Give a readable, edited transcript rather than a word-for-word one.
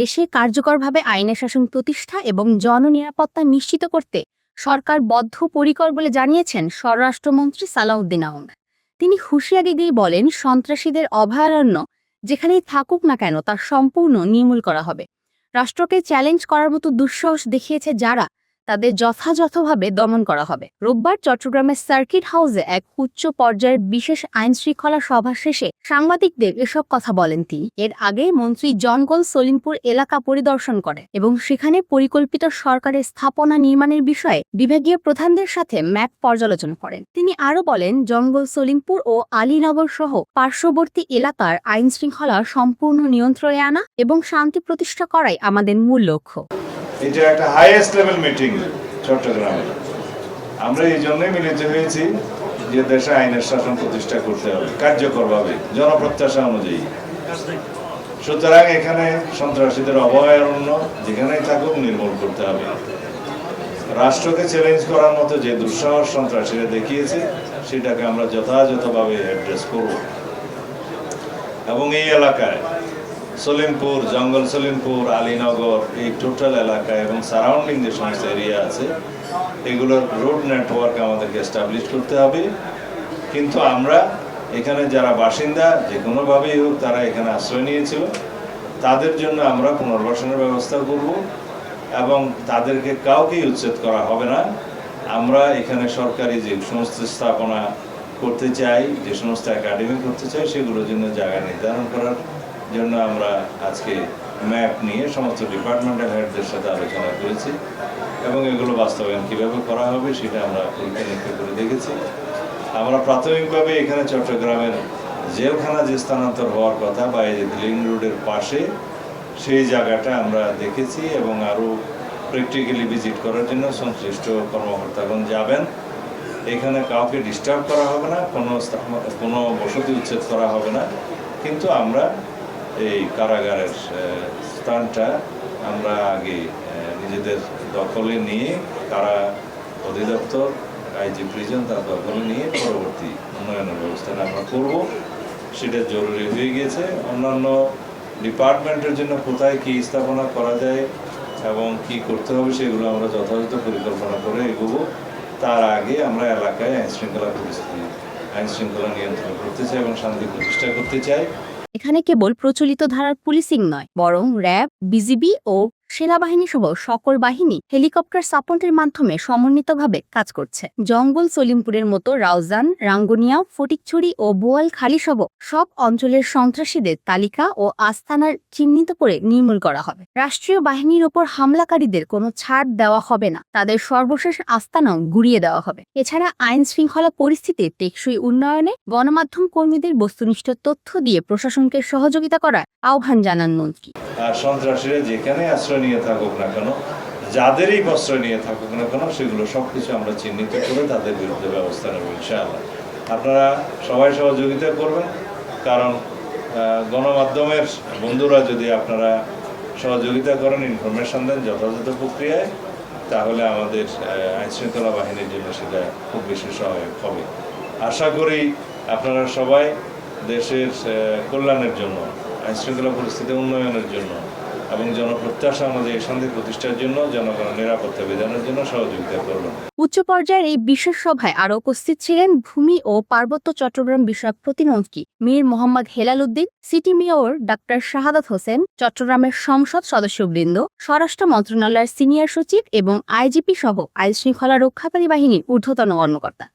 দেশে কার্যকরভাবে আইনের শাসন প্রতিষ্ঠা এবং জননিরাপত্তা নিশ্চিত করতে সরকার বদ্ধপরিকর বলে জানিয়েছেন স্বরাষ্ট্রমন্ত্রী সালাউদ্দিন আহমেদ। তিনি হুঁশিয়ারি দিয়ে বলেন, সন্ত্রাসীদের অভয়ারণ্য যেখানেই থাকুক না কেন তা সম্পূর্ণ নির্মূল করা হবে। রাষ্ট্রকে চ্যালেঞ্জ করার মতো দুঃসাহস দেখিয়েছে যারা, তাদের যথাযথভাবে দমন করা হবে। রোববার চট্টগ্রামের সার্কিট হাউসে এক উচ্চ পর্যায়ের বিশেষ আইন শৃঙ্খলা সভা শেষে সাংবাদিকদের এসব কথা বলেন তিনি। এর আগে মন্ত্রী জঙ্গল সলিমপুর এলাকা পরিদর্শন করেন এবং সেখানে পরিকল্পিত সরকারের স্থাপনা নির্মাণের বিষয়ে বিভাগীয় প্রধানদের সাথে ম্যাপ পর্যালোচনা করেন। তিনি আরও বলেন, জঙ্গল সলিমপুর ও আলীনগর সহ পার্শ্ববর্তী এলাকার আইন শৃঙ্খলা সম্পূর্ণ নিয়ন্ত্রণে আনা এবং শান্তি প্রতিষ্ঠা করাই আমাদের মূল লক্ষ্য। এটা একটা হাইয়েস্ট লেভেল মিটিং চট্টগ্রামে। আমরা এই জন্যই মিলিত হয়েছি যে দেশে আইনের শাসন প্রতিষ্ঠা করতে হবে কার্যকরভাবে, জনপ্রত্যাশা অনুযায়ী। সুতরাং এখানে সন্ত্রাসীদের অভয়ারণ্য যেখানেই থাকুক নির্মূল করতে হবে। রাষ্ট্রকে চ্যালেঞ্জ করার মতো যে দুঃসাহস সন্ত্রাসীরা দেখিয়েছে সেটাকে আমরা যথাযথভাবে অ্যাড্রেস করব। এবং এই এলাকায় সলিমপুর, জঙ্গল সলিমপুর, আলীনগর, এই টোটাল এলাকা এবং সারাউন্ডিং যে সমস্ত এরিয়া আছে এগুলোর রোড নেটওয়ার্ক আমাদেরকে এস্টাবলিশ করতে হবে। কিন্তু আমরা এখানে যারা বাসিন্দা যে কোনোভাবেই হোক তারা এখানে আশ্রয় নিয়েছিল, তাদের জন্য আমরা পুনর্বাসনের ব্যবস্থা করব এবং তাদেরকে কাউকেই উচ্ছেদ করা হবে না। আমরা এখানে সরকারি যে সমস্ত স্থাপনা করতে চাই, যে সমস্ত একাডেমি করতে চাই, সেগুলোর জন্য জায়গা নির্ধারণ করার জন্য আমরা আজকে ম্যাপ নিয়ে সমস্ত ডিপার্টমেন্টাল হেডদের সাথে আলোচনা করেছি এবং এগুলো বাস্তবায়ন কীভাবে করা হবে সেটা আমরা পরীক্ষা নিরীক্ষা করে দেখেছি। আমরা প্রাথমিকভাবে এখানে চট্টগ্রামের জেলখানা যে স্থানান্তর হওয়ার কথা বা এই লিং রোডের পাশে সেই জায়গাটা আমরা দেখেছি এবং আরও প্র্যাকটিক্যালি ভিজিট করার জন্য সংশ্লিষ্ট কর্মকর্তাগণ যাবেন। এখানে কাউকে ডিস্টার্ব করা হবে না, কোনো বসতি উচ্ছেদ করা হবে না। কিন্তু আমরা এই কারাগারের স্থানটা আমরা আগে নিজেদের দখলে নিয়ে, কারা অধিদপ্তর, আইজি প্রিজন তার দখলে নিয়ে পরবর্তী উন্নয়নের ব্যবস্থাটা আমরা করব। সেটা জরুরি হয়ে গিয়েছে। অন্যান্য ডিপার্টমেন্টের জন্য কোথায় কী স্থাপনা করা যায় এবং কি করতে হবে সেগুলো আমরা যথাযথ পরিকল্পনা করে এগোবো। তার আগে আমরা এলাকায় আইন শৃঙ্খলা নিয়ন্ত্রণ করতে চাই এবং শান্তি প্রতিষ্ঠা করতে চাই। এখানে কেবল প্রচলিত ধারার পুলিশিং নয়, বরং র্যাব, বিজিবি ও সেনাবাহিনী সহ সকল বাহিনী হেলিকপ্টার সাপোর্টের মাধ্যমে সমন্বিতভাবে কাজ করছে। জঙ্গল সলিমপুরের মতো রাউজান, রাঙ্গুনিয়া, ফটিকছড়ি ও বোয়ালখালী সহ সব অঞ্চলের সন্ত্রাসীদের তালিকা ও আস্তানার চিহ্নিত করে নির্মূল করা হবে। রাষ্ট্রীয় বাহিনীর ওপর হামলাকারীদের কোনো ছাড় দেওয়া হবে না, তাদের সর্বশেষ আস্তানাও গুড়িয়ে দেওয়া হবে। এছাড়া আইন শৃঙ্খলা পরিস্থিতির টেকসই উন্নয়নে গণমাধ্যম কর্মীদের বস্তুনিষ্ঠ তথ্য দিয়ে প্রশাসনকে সহযোগিতা করার আহ্বান জানান মন্ত্রী। আর সন্ত্রাসীরা যেখানে আশ্রয় নিয়ে থাকুক না কেন, যাদেরই আশ্রয় নিয়ে থাকুক না কেন, সেগুলো সবকিছু আমরা চিহ্নিত করে তাদের বিরুদ্ধে ব্যবস্থা নেব ইনশাআল্লাহ। আপনারা সবাই সহযোগিতা করবেন, কারণ গণমাধ্যমের বন্ধুরা যদি আপনারা সহযোগিতা করেন, ইনফরমেশন দেন যথাযথ প্রক্রিয়ায়, তাহলে আমাদের আইনশৃঙ্খলা বাহিনীর জন্য সেটা খুব বেশি সহায়ক হবে। আশা করি আপনারা সবাই দেশের কল্যাণের জন্য, আইনশৃঙ্খলা পরিস্থিতি উন্নয়নের জন্য এবং জনপ্রত্যাশা অনুযায়ী শান্তি প্রতিষ্ঠার জন্য, জনগণের নিরাপত্তা বিধানের জন্য সহযোগিতা করবেন। উচ্চ পর্যায়ের এই বিশেষ সভায় আরও উপস্থিত ছিলেন ভূমি ও পার্বত্য চট্টগ্রাম বিষয়ক প্রতিমন্ত্রী মীর মোহাম্মদ হেলাল উদ্দিন, সিটি মেয়র ডাক্তার শাহাদাত হোসেন, চট্টগ্রামের সংসদ সদস্যবৃন্দ, স্বরাষ্ট্র মন্ত্রণালয়ের সিনিয়র সচিব এবং আইজিপি সহ আইনশৃঙ্খলা রক্ষাকারী বাহিনীর ঊর্ধ্বতন কর্মকর্তা।